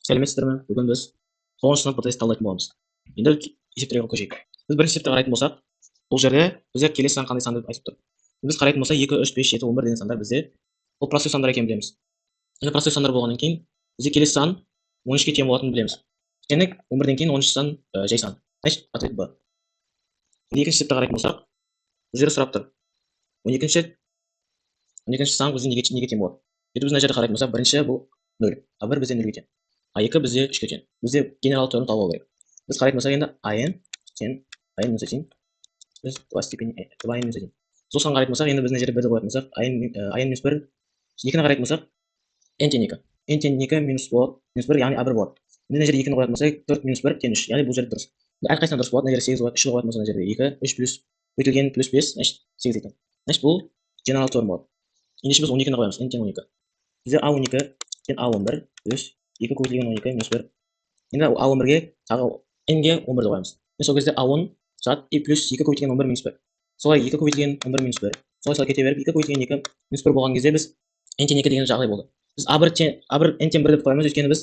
Сәлеметсіздер ме? Бүгін біз 9 сынып птс талдайтын боламыз. Енді есептерге көшейік. Біз бірінші есепті қарайтын болсақ, бұл жерде бізде келесі сан қандай сан деп айтып тұр. Біз қарайтын болсақ 2, 3, 5, 7, 11 деген сандар бізде бұл простой сандар екенін білеміз. Енді простой сандар болғаннан кейін бізде келесі сан 13-ке тең болатынын білеміз. Және 11-ден кейін 10-шы сан жай сан. Значит, ответ Б. Енді екінші есепті қарайтын болсақ, бұл жерде сұрап тұр. 12-ші сан бізде неге тең болады? Енді біз мына жерде қарайтын болсақ, бірінші бұл 0, а 1 бізде 0-ге тең. А2 бізде 3-ке тең. Бізде генерал термін тауып алу керек. Біз қарайтын болсақ, енді АН тең АН минус 1. Біз 2 степень 2 минус 1. Сол санға қарайтын болсақ, енді біз мына жерде 1-ді қоятын болсақ, АН минус 1. 2-ні қарайтын болсақ, N тең 2. N тең 2 минус 1, яғни А1 болады. Енді мына жерде 2-ні қоятын болсақ, 4 минус 1 тең 3. Яғни бұл жерде дұрыс. Әрқайсысынан дұрыс болады. Мына жерде 8 болады. 3-ні қоятын болсақ, мына жерде 2, 3 плюс көйтілген плюс 5, значит 8 екен. Значит, бұл генерал термін болады. Ендеше біз 12-ні қоямыз. N тең 12. Бізде А12 тең А11 плюс 2 көйтілген 12 минус 1. Енді А11-ге тағы N-ге 11-ді қоямыз. Сол кезде А10 шығады и плюс 2 көйтілген 11 минус 1. Солай 2 көйтілген 11 минус 1. Солай кете беріп 2 көйтілген 2 минус 1 болған кезде біз N тең 2 деген жағдай болды. Біз A1 N тең 1 деп қоямыз, өйткені біз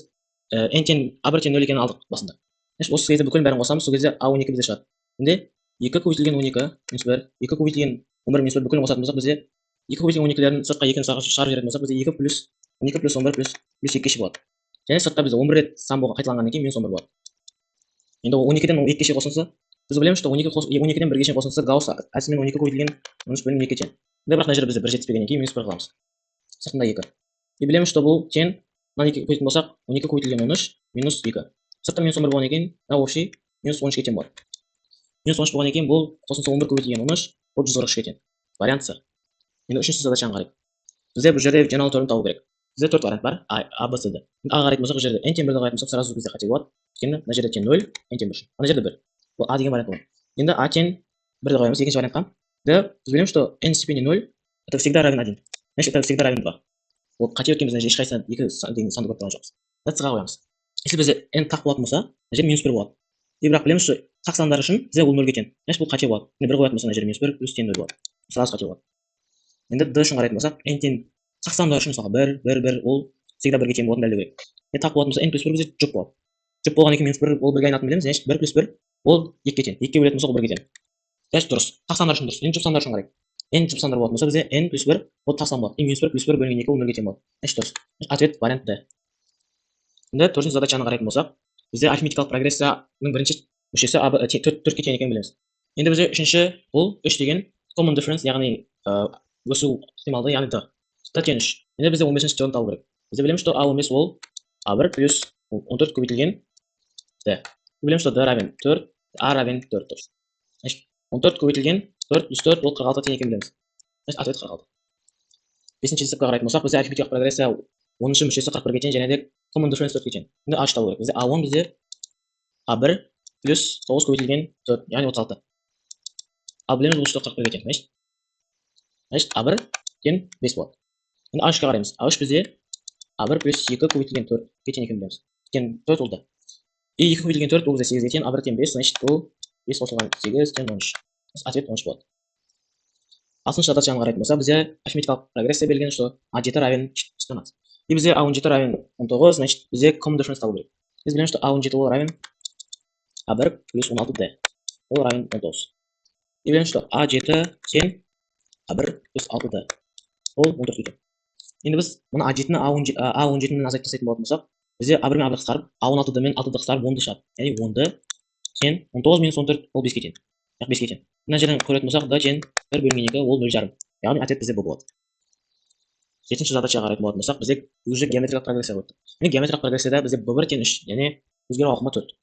N тең A1 тең 0 екенін алдық басында. Осы кезде бүкіл бәрін қосамыз, сол кезде А12 бізде шығады. Енді 2 көйтілген 12 минус 1, 2 көйтілген 11 минус 1 бүкілін қосатын болсақ, бізде 2 көйтілген 12-лерін сыртқа 2-ні шығарып жіберетін болсақ, бізде 2 плюс 12 плюс 11 плюс 2-ше болады. Және сыртқа бізде 11 рет сан болған қайталанғаннан кейін минус 11 болады. Енді 12-ден 2-ше қосылса, біз білеміз, что 12-ден 1-ге шейін қосылса, Гаусс әдісімен 12 көйтілген 13 бөлінген 2-ге тең. Бірақ мына жерде бізде 1 жетіспегеннен кейін минус 1 қыламыз. Сыртында 2. И білеміз, что бұл тең, мына 2 көйтілген болсақ, 12 көйтілген 13 минус 2. Сыртта минус 11 болғаннан кейін, общий минус 13-ге тең болады. Минус 13 болғаннан кейін бұл қосылса 11 көйтілген 13, бұл 143-ге тең. Вариант С. Енді үшінші задачаны қарайық. Бізде бұл жерде генерал термін табу керек. Бізде 4 вариант бар. А, Б, С, Д. А қарайтын болсақ, бұл жерде N тең 1-ді қарайтын болсақ, сразу бізде қате болады. Өйткені мына жерде тең 0, N тең 1. Ана жерде 1. Бұл А деген вариант болады. Енді А тең 1-ді қоямыз екінші вариантқа. Д, біз білеміз, что N степени 0 это всегда равен 1. Значит, это всегда равен 2. Ол қате өткен бізде ешқайсысынан 2 деген санды көріп тұрған жоқпыз. Д-ға қоямыз. Если бізде N тақ болатын болса, мына жерде минус 1 болады. И бірақ білеміз, что тақ сандар үшін бізде ол 0-ге тең. Значит, бұл қате болады. Енді 1 қоятын болса, мына жерде минус 1 плюс тең 0 болады. Сразу қате болады. Енді Д үшін қарайтын болсақ, N тең тақ сандар үшін мысалға 1, 1, 1 ол всегда 1-ге тең болатынын дәлелдеу керек. Енді тақ болатын болса, N плюс 1 бізде жұп болады. Жұп болғаннан кейін минус 1 ол 1-ге айналатынын білеміз. Значит, 1 плюс 1 ол 2-ге тең. 2-ге бөлетін болсақ, ол 1-ге тең. Значит, дұрыс. Тақ сандар үшін дұрыс. Енді жұп сандар үшін қарайық. N жұп сандар болатын болса, бізде N плюс 1 ол тақ сан болады. И минус 1 плюс 1 бөлінген 2 ол 0-ге тең болады. Значит, дұрыс. Ответ вариант Д. Енді төртінші задачаны қарайтын болсақ, бізде арифметикалық прогрессияның бірінші мүшесі 4-ке тең екенін білеміз. Енді бізде үшінші бұл 3 деген common difference, яғни өсу ықтималдығы, яғни Д. Д тең 3. Енді бізде 15-ші теорияны табу керек. Бізде білеміз, что А15 ол А1 плюс 14 көбейтілген Д. Білеміз, что Д равен 4, А равен 4 дұрыс. Значит, 14 көбейтілген 4 плюс 4 ол 46 тең екенін білеміз. Значит, ответ 46. Бесінші есепке қарайтын болсақ, бізде арифметикалық прогрессия 10-шы мүшесі 41-ге тең және де common difference 4-ге тең. Енді А табу керек. Бізде А10 бізде А1 плюс 9 көбейтілген 4, яғни 36. Ал білеміз, бұл 41-ге тең. Значит, А1 тең 5 болады. Енді А3-ке қараймыз. А3 бізде А1 плюс 2 көбейтілген 4-ге тең екенін білеміз. Тең 4 болды. И 2 көбейтілген 4 бұл бізде 8-ге тең, А1 тең 5, значит, бұл 5 қосылған 8 тең 13. Ответ 13 болады. Алтыншы задачаны қарайтын болса, бізде арифметикалық прогрессия берілген, что А7 равен 14. И бізде А17 равен 19, значит, бізде common difference табу керек. Біз білеміз, что А17 ол равен А1 плюс 16D. Ол равен 19. И білеміз, что А7 тең А1 плюс 6D. Ол 14 екен. Енді біз мұны А7-ні А17-мен азайтып тастайтын болатын болсақ, бізде А1 мен А1 қысқарып, А16-ды мен 6-ды қысқарып 10-ды шығады. Яғни 10-ды тең 19 минус 14 ол 5-ге тең. Яғни 5-ге тең. Мына жерден көретін болсақ, Д тең 1 бөлінген 2 ол 0,5. Яғни ответ бізде бұл болады. Жетінші задачаға қарайтын болатын болсақ, бізде уже геометриялық прогрессия болды. Енді геометриялық прогрессияда бізде B1 тең 3, яғни өзгеру ауқымы 4.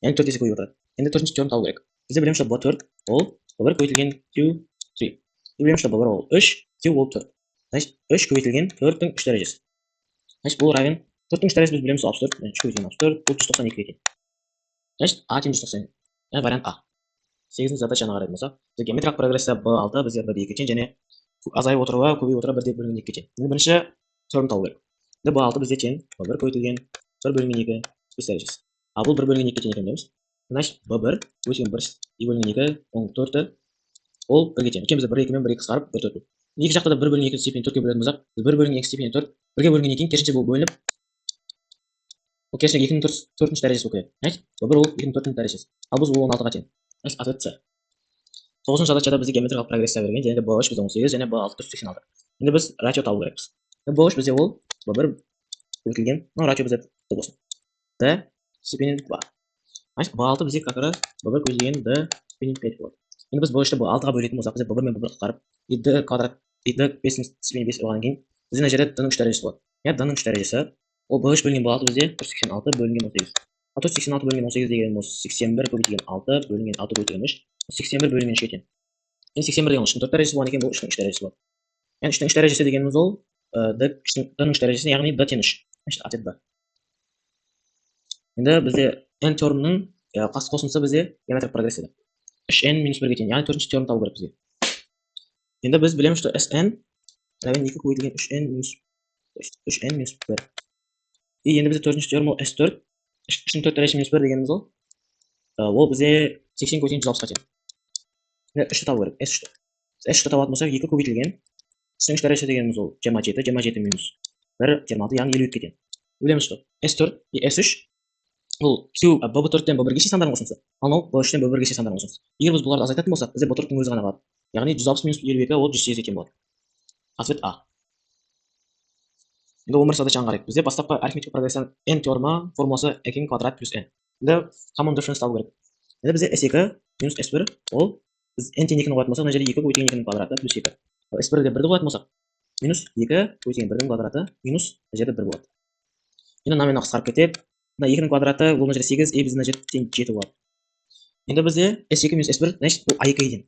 Яғни 4 есе көбейіп отырады. Енді төртінші теорияны табу керек. Бізде білеміз, что B4 ол B1 көбейтілген Q3. И білеміз, что B1 ол 3, Q ол 4. Значит, 3 көбейтілген 4-тің 3 дәрежесі. Значит, бұл равен 4-тің 3 дәрежесі біз білеміз 64, 3 көбейтілген 64, бұл 192-ге тең. Значит, А тең 190. Яғни вариант А. 8-ші задачаны қарайтын болсақ, бізде геометриялық прогрессия B6 бізде B2-ге тең және азайып отыруға, көбейіп отыруға 1 бөлінген 2-ге тең. Енді бірінші теорияны табу керек. Енді B6 бізде тең B1 көбейтілген 1 бөлінген 2 5 дәрежесі. А бұл 1 бөлінген 2-ге тең екенін білеміз. Значит, B1 көбейтілген 1 бөлінген 2 оның 4-і ол 1-ге тең. Өйткені біз 1 2 мен 1 2 қысқарып 1 4. Екі жақта да 1 бөлінген 2 степені 4-ге бөлетін болсақ, біз 1 бөлінген 2 степені 4 1-ге бөлінген кейін керісінше бұл бөлініп Bu kesin 2'nin 4. derecesi bu. Evet. Bu 2'nin 4. derecesi. Al biz bu 16'ga teң. Evet, atvet C. 9-cu задачада bizə geometrik progressiya verген. Yəni B3 bizə 18, yəni B6 486. İndi biz ratio табу керекпиз. B3 bizə ol B1 көбейтілген. Ну, ratio bizə D болсын. D степени 2. Значит, B6 bizə как раз B1 көбейтілген D степени 5 болады. Енді біз B3'ті B6-ға бөлетін болсақ, bizə B1 мен B1 қысқарып, D квадрат, D 5 степени 5 болғаннан кейін, бізде мына жерде D-ның 3 дәрежесі болады. Yəni D-ның 3 дәрежесі ол B3 бөлінген B6 бізде 486 бөлінген 18. 486 бөлінген 18 деген ол 81 көбейтілген 6 бөлінген 6 көбейтілген 3. 81 бөлінген 3 тең. Енді 81 деген 3-ның 4 дәрежесі болғаннан кейін бұл 3-ның 3 дәрежесі болады. Yani 3'ның 3 дәрежесі дегеніміз ол D-ның 3 дәрежесі, яғни D тең 3. Значит, ответ B. Енді бізде n теоремінің қосындысы бізде геометрик прогрессияда. 3n минус 1-ге тең, яғни 4-ші теорем табу керек бізге. Енді біз білеміз, что Sn равен 2 көбейтілген 3n минус 1. И енді бізде 4-ші теорем ол S4. 3-ның 4 дәрежесі минус 1 дегеніміз ол бізде 80 көбейтілген 160-ға тең. Енді 3-ті табу керек, S3-ті. S3-ті табатын болсақ 2 көбейтілген 3-ның 3 дәрежесі дегеніміз ол 27 минус 1 26, яғни 52-ге тең. Білеміз, что S4 и S3 бұл Q B4-тен B1-ге шей сандарының қосындысы, ал B3-тен B1-ге шей сандарының қосындысы. Егер біз бұларды азайтатын болсақ, бізде B4-тің өзі ғана қалады. Яғни 160 минус 52 ол 108-ге тең болады. Ответ А. Енді 11 задачаны қарайық. Бізде бастапқы арифметика прогрессияның n теорема формуласы n квадрат плюс n. Енді common difference табу керек. Енді бізде S2 минус S1 ол біз n тең 2-ні қоятын болсақ, мына жерде 2 көбейтілген 2-ның квадраты плюс 2. S1-де 1-ді қоятын болсақ, минус 2 көбейтілген 1-дің квадраты минус мына жерде 1 болады. Енді мына мен қысқарып кетеді. Мына 2-ның квадраты ол мына жерде 8, и біз мына жерде тең 7 болады. Енді бізде S2 минус S1, значит, бұл A2-ге тең.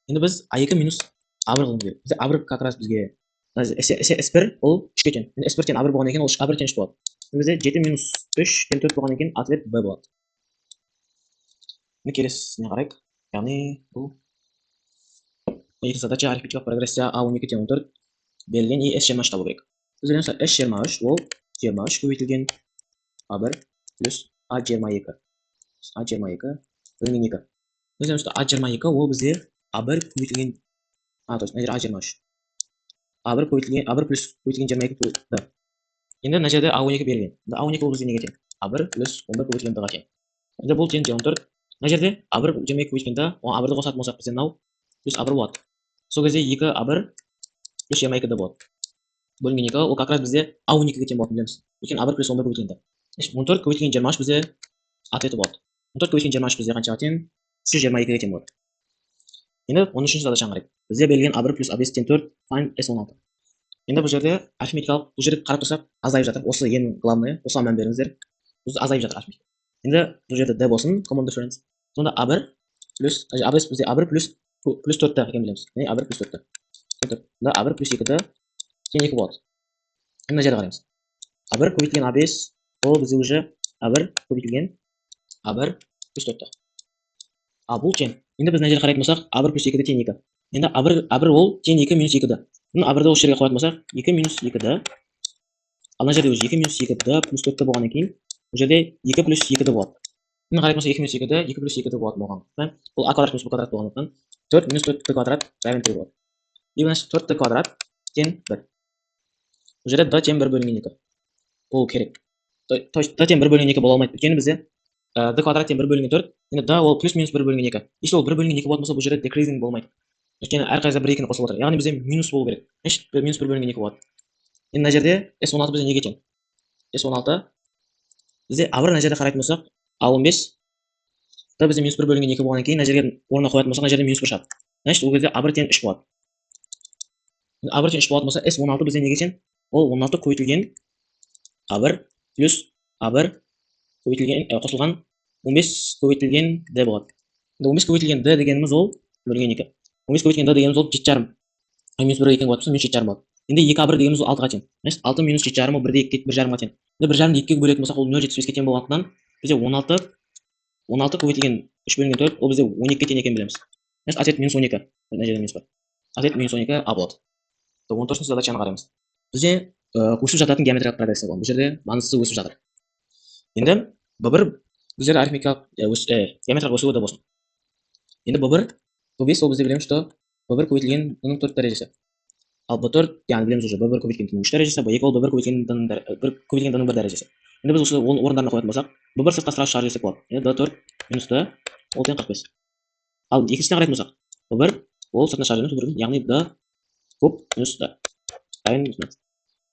Енді біз A2 минус A1 қылуымыз керек. Бізде A1 как раз бізге S1 ол 3-ге тең. Енді S1 тең A1 болғаннан кейін ол A1 тең 3 болады. Бізде 7 минус 3 тең 4 болғаннан кейін ответ B болады. Енді келесіне қарайық. Яғни бұл екінші задача арифметикалық прогрессия A12 тең 14 берілген и S23 табу керек. Біз білеміз, S23 ол 23 көбейтілген A1 плюс A22. A22 бөлінген 2. Біз білеміз, A22 ол бізде A1 көбейтілген точно, мына жерде A23. A1 көбейтілген A1 плюс көбейтілген 22 болды. Енді мына жерде A12 берілген. A12 ол бізде неге тең? A1 плюс 11 көбейтілген D-ға тең. Енді бұл тең 14. Мына жерде A1 22 көбейтілген D, A1-ді қосатын болсақ бізде мынау плюс A1 болады. Сол кезде 2 A1 плюс 22 D болады. Бөлінген 2 ол как раз бізде A12-ге тең болатын білеміз. Өйткені A1 плюс 11 көбейтілген D. 14 көбейтілген 23 бізде ответі болады. 14 көбейтілген 23 бізде қаншаға тең? 322-ге тең болады. Енді 13-ші задачаны қарайық. Бізде берілген A1 плюс A5 тең 4, find S16. Енді бұл жерде арифметикалық, бұл жерде қарап тұрсақ азайып жатыр. Осы ең главное, осыған мән беріңіздер. Бұл азайып жатыр арифметика. Енді бұл жерде D болсын, common difference. Сонда A1 плюс A5 бізде A1 плюс 4-ті екен білеміз. Яғни A1 плюс 4-ті. Сонда A1 плюс 2-ді тең 2 болады. Енді мына жерде қараймыз. A1 көбейтілген A5 ол бізде уже A1 көбейтілген A1 плюс 4-ті. А бұл тең. Енді біз мына жерде қарайтын болсақ, A1 плюс 2-ді тең 2. Енді A1 ол тең 2 минус 2-ді. Бұны A1-ді осы жерге қоятын болсақ, 2 минус 2-ді. Ал мына жерде уже 2 минус 2-ді плюс 4-ті болғаннан кейін, бұл жерде 2 плюс 2-ді болады. Енді қарайтын болсақ 2 минус 2-ді, 2 плюс 2-ді болатын болғандықтан, бұл A квадрат плюс B квадрат болғандықтан, 4 минус 4-ті квадрат равен 3 болады. И значит 4-ті квадрат тең 1. Бұл жерде D тең 1 бөлінген 2. Бұл керек. D тең 1 бөлінген 2 бола алмайды. Өйткені бізде D квадрат тең 1 бөлінген 4, енді D ол плюс минус 1 бөлінген 2. Если ол 1 бөлінген 2 болатын болса, бұл жерде decreasing болмайды. Өйткені әрқайсыда 1 2-ні қосылып отыр. Яғни бізде минус болу керек. Значит, минус 1 бөлінген 2 болады. Енді мына жерде S16 бізде неге тең? S16 бізде A1 мына жерде қарайтын болсақ, A15 D бізде минус 1 бөлінген 2 болғаннан кейін, мына жерге орнына қоятын болсақ, мына жерде минус 1 шығады. Значит, ол кезде A1 тең 3 болады. A1 тең 3 болатын болса, S16 бізде неге тең? Ол 16 көбейтілген A1 плюс A1 көбейтілген қосылған 15 көбейтілген D болады. Енді 15 көбейтілген D дегеніміз ол бөлінген 2. 15 көбейтілген D дегеніміз ол 7,5. Минус 1 2 болатын болса, минус 7,5 болады. Енді 2A1 дегеніміз ол 6-ға тең. Значит, 6 минус 7,5 ол 1-де 2 кетіп 1,5-ға тең. Енді 1,5-ді 2-ге бөлетін болсақ, ол 0,75-ге тең болғандықтан, бізде 16 көбейтілген 3 бөлінген 4, ол бізде 12-ге тең екенін білеміз. Значит, ответ минус 12. Мына жерде минус бар. Ответ минус 12 А болады. 14-ші задачаны қараймыз. Бізде өсіп жататын геометриялық прогрессия болады. Бұл жерде маңыздысы өсіп жатыр. Енді B1 бұл жерде арифметикалық геометриялық өсуі болсын. Енді B1 B5 ол бізде білеміз, что B1 көбейтілген D-ның 4 дәрежесі. Ал B4, яғни білеміз уже B1 көбейтілген D-ның 3 дәрежесі, B2 ол B1 көбейтілген D-ның 1 дәрежесі. Endi biz o'sha o'rinlarni qo'yadigan bo'lsak, bu bir sirtqa sразу charj desak bo'ladi. Ya'ni D4 minus D 645. Al ikkinchisiga qaraydigan bo'lsak, bu bir ол sirtni charj emas, ya'ni D kub minus D.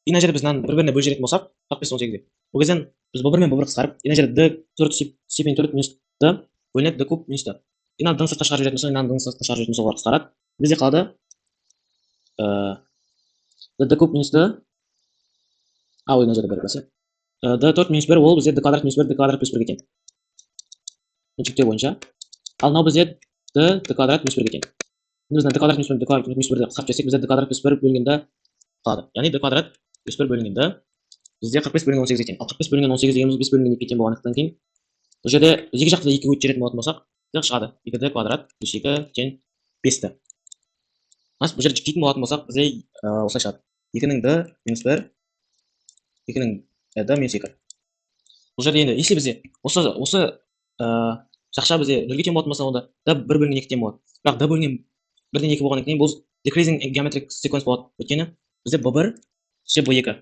Inajada bizdan bir-birini bo'lishadigan bo'lsak, 45 18 deb. Bu gezdan biz bu bir bilan bu bir qisqarib, inajada D4 stepeni 4 minus D bo'linadi D kub minus D. Inal D sirtqa charj etadigan bo'lsa, inal D sirtqa charj etadigan bo'lsa qisqaradi. Bizga qoldi D kub minus D A inajada bir bo'lsa. D4 minus 1 ол bizga D kvadrat minus 1 D kvadrat plus 1 ga teng. Chekti bo'yicha. Al now bizga D kvadrat minus 1 ga teng. Endi bizdan D kvadrat minus 1 D kvadrat minus 1 da qisqarib ketsak, bizga D kvadrat plus 1 bo'lganda qoladi. Ya'ni D kvadrat plus 1 bo'lganda bizga 45 bo'lingan 18 ga teng. Al 45 bo'lingan 18 deganimiz 5 bo'lingan 2 ga teng bo'lganidan keyin bu yerda ikki yoqda 2 ga o'chiradigan bo'lsak, bizga chiqadi. 2D kvadrat plus 2 teng 5 da. Mas bu yerda ikki bo'ladigan bo'lsak, bizga o'xshashadi. 2 ning D minus 1 2 ning D minus 2. Bu yerda endi если bizga o'sha Шақша бізде нөлге тең болатын болса, онда да 1 бөлінген 2 тең болады. Бірақ да бөлінген 1-ден 2 болғаннан кейін бұл decreasing geometric sequence болады. Өйткені бізде b1 кіші b2.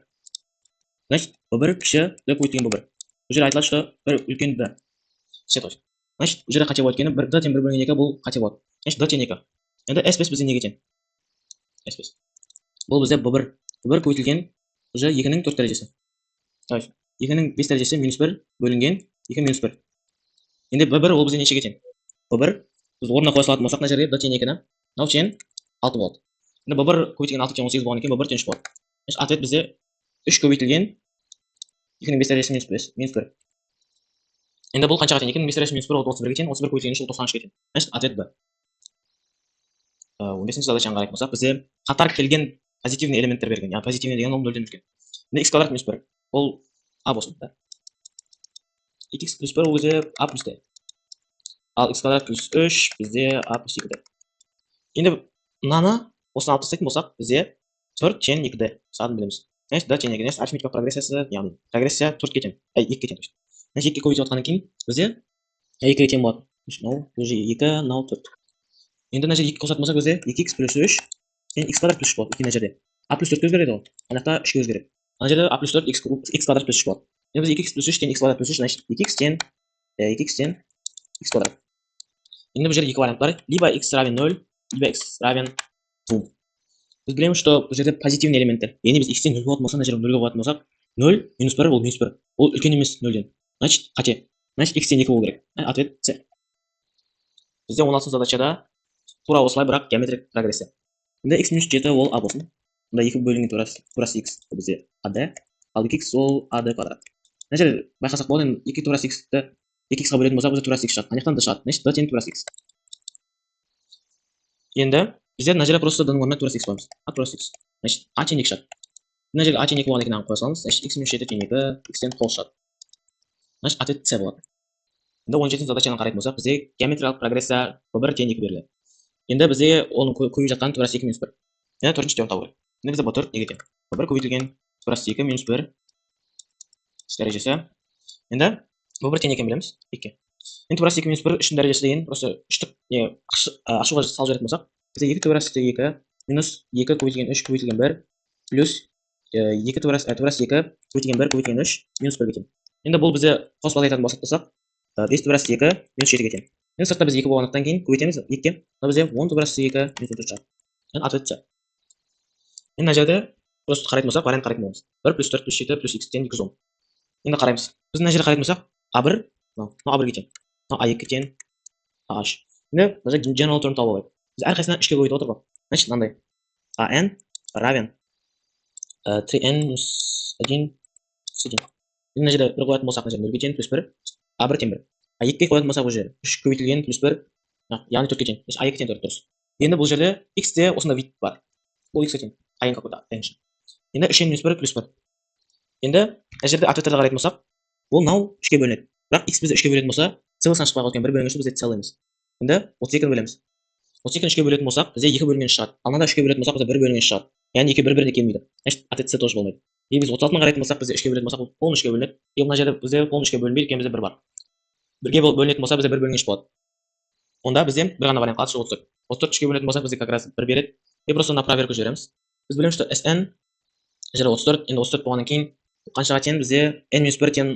Значит, b1 кіші d көбейтілген b1. Бұл жерде айтылады, что бір үлкен d. Все точно. Значит, бұл жерде қате болады өйткені d тең 1 бөлінген 2 бұл қате болады. Значит, d тең 2. Енді s5 бізде неге тең? s5. Бұл бізде b1 көбейтілген уже 2-ның 4 дәрежесі. Точно. 2-ның 5 дәрежесі минус 1 бөлінген 2 минус 1. Endi b1 ол bizga nechega teng? b1 biz o'rniga qo'ya soladigan bo'lsak, najariya d teң 2 ni, nav teң 6 bo'ldi. Endi b1 ko'paytirgan 6 teң 18 bo'lgandan keyin b1 teң 3 bo'ldi. Значит, ответ bizga 3 ko'paytirgan 2 ning 5 darajasi minus 1. Endi bu qanchaga teng? 2 ning 5 darajasi minus 1 31 ga teng, 31 ko'paytirgan 3 93 ga teng. Значит, ответ b. 15-chi задачаga qaraydigan bo'lsak, bizga qator kelgan pozitivniy elementlar bergan. Ya'ni pozitivniy degan 0 dan o'tgan. Endi x kvadrat minus 1 ол a bo'lsin. 2x plus 1 o'zi a plus d. Al x kvadrat plus 3 bizde a plus 2d. Endi mani o'sini olib tashlagan bo'lsak, bizga 4 teң 2d hisobini bilamiz. Значит, d teң 2. Значит, arifmetika progressiyasi, ya'ni progressiya 4 ga teng. 2 ga teng. Значит, 2 ga ko'paytayotgandan keyin bizga 2 ga teng bo'ladi. No, уже 2, no 4. Endi najariya 2 ko'rsatib bo'lsak, bizga 2x plus 3 teң x kvadrat plus 3 bo'ladi. 2 najariya. a plus 4 ga o'zgaradi u. Ana yoqda 3 ga o'zgaradi. Najariya a plus 4 x kvadrat plus 3 bo'ladi. Endi biz 2x plus 3 teң x kvadrat plus 3, значит 2x teң x kvadrat. Endi bu yerda ikki variant bor. Либо x равен 0, либо x равен 2. Biz bilamiz, что bu yerda pozitivniy elementlar. Ya'ni biz x teң 0 bo'lgan bo'lsa, najariya 0 ga bo'lgan bo'lsak, 0 minus 1 ол minus 1. Ол үлкен емес 0 dan. Значит, қате. Значит, x teң 2 болу керек. Ответ C. Bizde 16-cı задачада тура осылай, бірақ геометрик прогрессия. Endi x minus 7 ол a болсын. Bunda 2 бөлінген турасы x bizde ad. Al 2x ол ad kvadrat. Najariya байқасақ болады, 2 турасы x-ті 2x-ға бөлетін болсақ, бізде турасы x шығады. Ана жақтан d шығады. Значит, d тең турасы x. Енді бізде najariya просто d-ның орнына турасы x қоямыз. A турасы x. Значит, a тең 2 шығады. Najariya a тең 2 болғаннан кейін қоя саламыз. Значит, x minus 7 тең 2, x тең 9 шығады. Значит, ответ C болады. Енді 17-ci задачаны қарайтын болсақ, бізде геометриялық прогрессия b1 тең 2 беріледі. Енді бізде оның көбейіп жатқан турасы 2 минус 1. Енді төртінші теорем табу керек. Енді бізде b4 неге тең? b1 көбейтілген турасы 2 минус 1 дәрежесі. Енді b1 тең екенін білеміз. 2. Енді турасы 2 минус 1 3-дің дәрежесі деген просто 3-тік ашуға салып жіберетін болсақ, бізде 2 турасы 2 минус 2 көбейтілген 3 көбейтілген 1 плюс 2 турасы 2 көбейтілген 1 көбейтілген 3 минус 1 ге тең. Енді бұл бізде қосып айтатын болсақ, 5 турасы 2 минус 7 ге тең. Енді сыртта біз 2 болғандықтан кейін көбейтеміз 2-ге. Мына бізде 10 турасы 2 минус 3 шығады. Енді ответ C. Енді мына жерде просто қарайтын болсақ, вариант қарайтын боламыз. 1 плюс 4 плюс 7 плюс x тең 210. Енді қараймыз. Біз мына жерде қарайтын болсақ, a1 a1 ге тең. a2 тең ah. Енді мына жерде general term табу керек. Біз әрқайсысына 3-ке көбейтіп отыр ғой. Значит, мынандай. an равен 3n минус 1 с 1. Енді мына жерде 1 қоятын болсақ, мына жерде 0-ге тең плюс 1 a1 тең 1. a2-ге қоятын болсақ, бұл жерде 3 көбейтілген плюс 1 яғни 4-ге тең. a2 тең 4 дұрыс. Енді бұл жерде x-те осында вид бар. Бұл x-ге тең. a'н какой-то теңші. Енді 3n минус 1 плюс 1. Енді мына жерде ответтерді қарайтын болсақ, бұл мынау 3-ке бөлінеді. Бірақ x бізде 3-ке бөлетін болса, целый сан шықпай қалған 1 бөлінген 3 бізде целый емес. Енді 32-ні бөлеміз. 32-ні 3-ке бөлетін болсақ, бізде 2 бөлінген шығады. Ал мынада 3-ке бөлетін болсақ, бізде 1 бөлінген шығады. Яғни 2 1-1-не келмейді. Значит, ответ С тоже болмайды. И біз 36-ны қарайтын болсақ, бізде 3-ке бөлетін болсақ, бұл полный 3-ке бөлінеді. И мына жерде бізде полный 3-ке бөлінбейді, екен бізде 1 бар. 1-ге бөлінетін болса, бізде 1 бөлінген болады. Онда бізде бір ғана вариант қалады, 34. 34 3-ке бөлінетін болса, бізде как раз 1 береді. И просто на проверку жібереміз. Біз білеміз, что SN жерде 34, енді 34 болғаннан кейін Qanchaga teң bizga n-1 teң,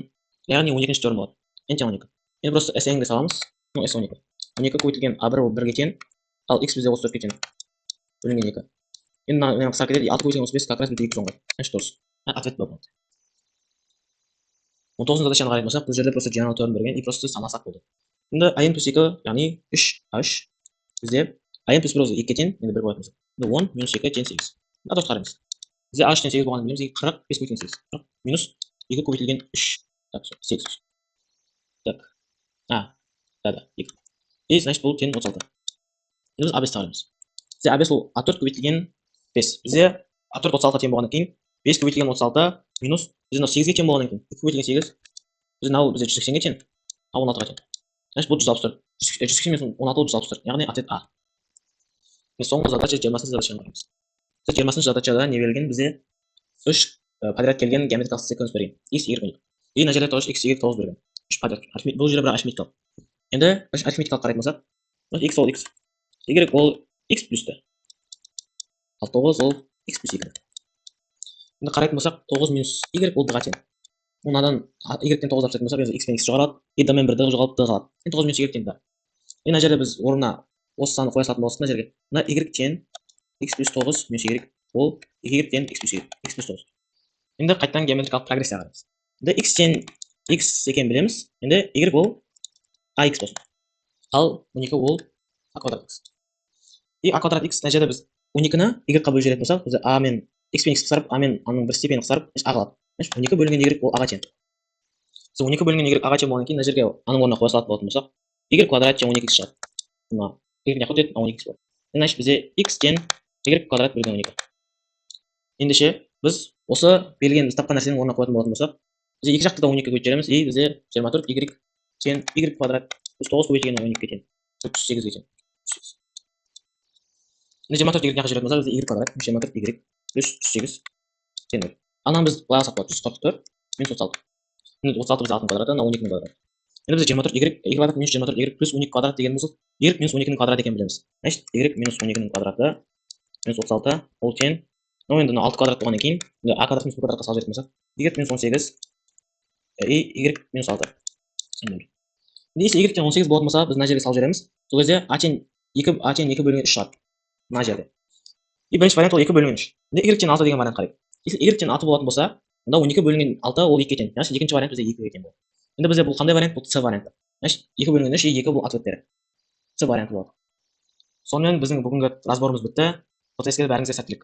ya'ni 12-chi terim bo'ladi. N teң 12. Endi просто sn ga solamiz. No s12. 12 ko'paytirilgan a1 bu 1 ga teң, al x bizga 34 ga teң. Bo'lingan 2. Endi mana qisqa ketadi. 6 ko'paytirilgan 35 как раз bitta 2 so'ngadi. Значит, to'g'ri. Ответ bu bo'ldi. 19 zadachani qaraydigan bo'lsak, bu yerda просто general terim bergan, и просто sanasak bo'ldi. Endi n plus 2, ya'ni 3h bizga n plus 1 o'zi 2 ga teң, endi 1 qo'yamiz. Endi 10 minus 2 teң 8. Atos qaraymiz. Bizga h teң 8 bo'lganini bilamiz. 45 ko'paytirilgan 8. Minus 2 ko'paytirilgan 3. Так, 8. Так. Da. 2. И значит bu teң 36. Endi biz a5 qaraymiz. Bizga a5 bu a4 ko'paytirilgan 5. Bizga a4 36 teң bo'lgandan keyin 5 ko'paytirilgan 36 minus bizga 8 ga teң bo'lgandan keyin 2 ko'paytirilgan 8 bizga 180 ga teң. 16 ga teң. Значит bu 164. 180 minus 16 164. Ya'ni ответ A. Ve so'nggi задача 20 задачаны qaraymiz. 20 задачада ne berilgan? Bizga 3 подряд kelgan geometrik sekvens bergan. X, Y, Y. И najada to'g'ri x, y to'g'ri bergan. 3 подряд. Bu yerda bir arifmetik. Endi arifmetik qaraymiz bo'lsak, x ol x. Y ol x plus da. 9 ol x plus y. Endi qaraymiz bo'lsak, 9 minus y oldiga teң. Bundan y dan 9 olsak bo'lsak, x bilan x chiqaradi. Y dan 1 dan yo'qolib qoladi. Endi 9 minus y teң da. Endi najada biz o'rnina o'z sanni qo'ya oladigan bo'lsak, najada mana y teң x plus 9 minus y ol y teң x plus y. X plus 9. Endi qaytadan geometrik progressiya qaraymiz. Endi x teң x ekan bilamiz. Endi y ol ax bo'lsin. Al 12 ol a kvadrat x. И a kvadrat x najada biz 12 ni y ga bo'lib beradigan bo'lsak, biz a men x bilan x qisqarib, a men aning bir stepeni qisqarib, a qiladi. 12 bo'lingan y ol a ga teң. Biz 12 bo'lingan y a ga teң bo'lgandan keyin najada aning o'rniga qo'ya oladigan bo'lsak, y kvadrat teң 12 chiqadi. Mana y ni yaxud 12 bo'ladi. Endi bizga x teң y kvadrat bo'lgan 12. Endi biz o'sha belgilangan biz topgan narsani o'rniga qo'yadigan bo'lsak, biz ikki yoqda 12 ga ko'chiramiz. Y bizga 24 y teң y kvadrat plus 9 ko'paytirilgan 12 ga teң. 38 ga teң. Endi 24 y ga qo'shiramiz bo'lsak, biz y kvadrat 24 y plus 38 teң. Ana biz bo'ya olsak bo'ladi. 144 minus 36. Endi 36 biz 6 kvadratdan 12 kvadrat. Endi biz 24 y kvadrat minus 24 y plus 12 kvadrat degan bo'lsak, y minus 12 kvadrat ekan bilamiz. Значит, y minus 12 kvadrati minus 36 ol teң. Endi 6 kvadrat bo'lgandan keyin a kvadrat minus b kvadratga solib bersak, y minus 18 y minus 6. Endi y teң 18 bo'lgan bo'lsa, biz najariga solib beramiz. Сол кезде a teң 2 bo'lgan 3 chiqadi. Najariga. И birinchi variant ol 2 bo'lgan 3. Endi y teң 6 degan variant qaraylik. Y teң 6 bo'lgan bo'lsa, unda 12 bo'lgan 6 ol 2 ga teң. Ya'ni ikkinchi variant bizga 2 ga teң bo'ladi. Endi bizga bu qanday variant? Bu C varianti. Значит, 2 bo'lgan 3 2 bu ответ beradi. C varianti bo'ladi. Sonradan bizning bugungi razborimiz bitdi. O'tasiga baringizga sotlik.